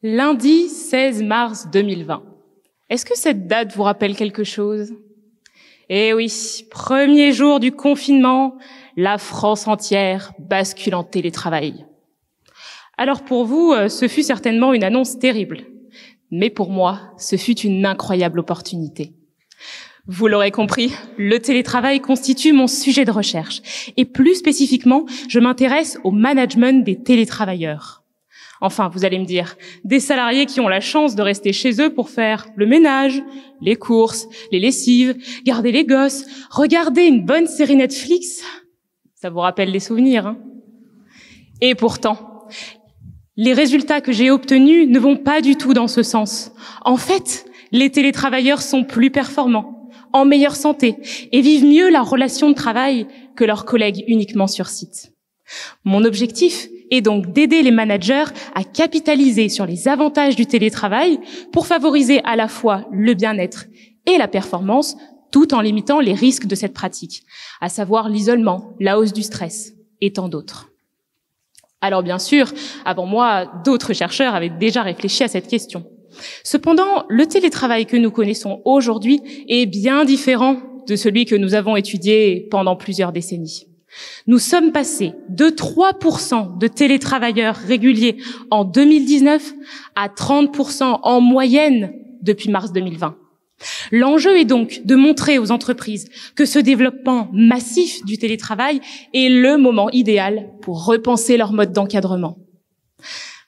Lundi 16 mars 2020. Est-ce que cette date vous rappelle quelque chose? Eh oui, premier jour du confinement, la France entière bascule en télétravail. Alors pour vous, ce fut certainement une annonce terrible. Mais pour moi, ce fut une incroyable opportunité. Vous l'aurez compris, le télétravail constitue mon sujet de recherche. Et plus spécifiquement, je m'intéresse au management des télétravailleurs. Enfin, vous allez me dire, des salariés qui ont la chance de rester chez eux pour faire le ménage, les courses, les lessives, garder les gosses, regarder une bonne série Netflix. Ça vous rappelle les souvenirs, hein? Et pourtant, les résultats que j'ai obtenus ne vont pas du tout dans ce sens. En fait, les télétravailleurs sont plus performants, en meilleure santé et vivent mieux leur relation de travail que leurs collègues uniquement sur site. Mon objectif est donc d'aider les managers à capitaliser sur les avantages du télétravail pour favoriser à la fois le bien-être et la performance tout en limitant les risques de cette pratique, à savoir l'isolement, la hausse du stress et tant d'autres. Alors bien sûr, avant moi, d'autres chercheurs avaient déjà réfléchi à cette question. Cependant, le télétravail que nous connaissons aujourd'hui est bien différent de celui que nous avons étudié pendant plusieurs décennies. Nous sommes passés de 3% de télétravailleurs réguliers en 2019 à 30% en moyenne depuis mars 2020. L'enjeu est donc de montrer aux entreprises que ce développement massif du télétravail est le moment idéal pour repenser leur mode d'encadrement.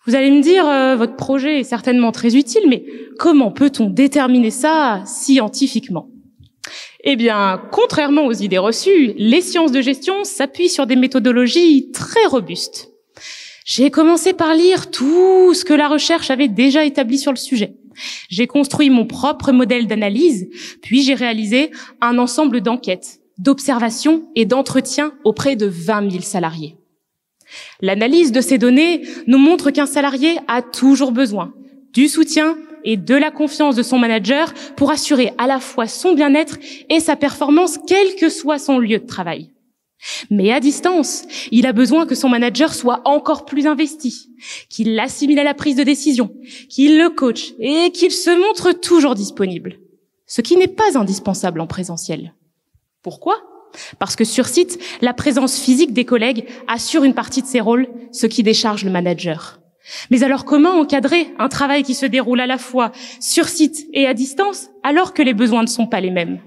Vous allez me dire, votre projet est certainement très utile, mais comment peut-on déterminer ça scientifiquement ? Eh bien, contrairement aux idées reçues, les sciences de gestion s'appuient sur des méthodologies très robustes. J'ai commencé par lire tout ce que la recherche avait déjà établi sur le sujet. J'ai construit mon propre modèle d'analyse, puis j'ai réalisé un ensemble d'enquêtes, d'observations et d'entretiens auprès de 20 000 salariés. L'analyse de ces données nous montre qu'un salarié a toujours besoin du soutien et de la confiance de son manager pour assurer à la fois son bien-être et sa performance, quel que soit son lieu de travail. Mais à distance, il a besoin que son manager soit encore plus investi, qu'il l'assimile à la prise de décision, qu'il le coach et qu'il se montre toujours disponible. Ce qui n'est pas indispensable en présentiel. Pourquoi ? Parce que sur site, la présence physique des collègues assure une partie de ses rôles, ce qui décharge le manager. Mais alors comment encadrer un travail qui se déroule à la fois sur site et à distance alors que les besoins ne sont pas les mêmes ?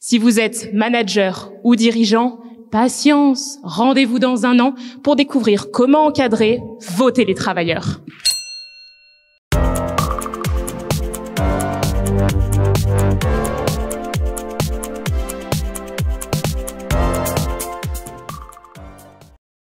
Si vous êtes manager ou dirigeant, patience, rendez-vous dans un an pour découvrir comment encadrer vos télétravailleurs.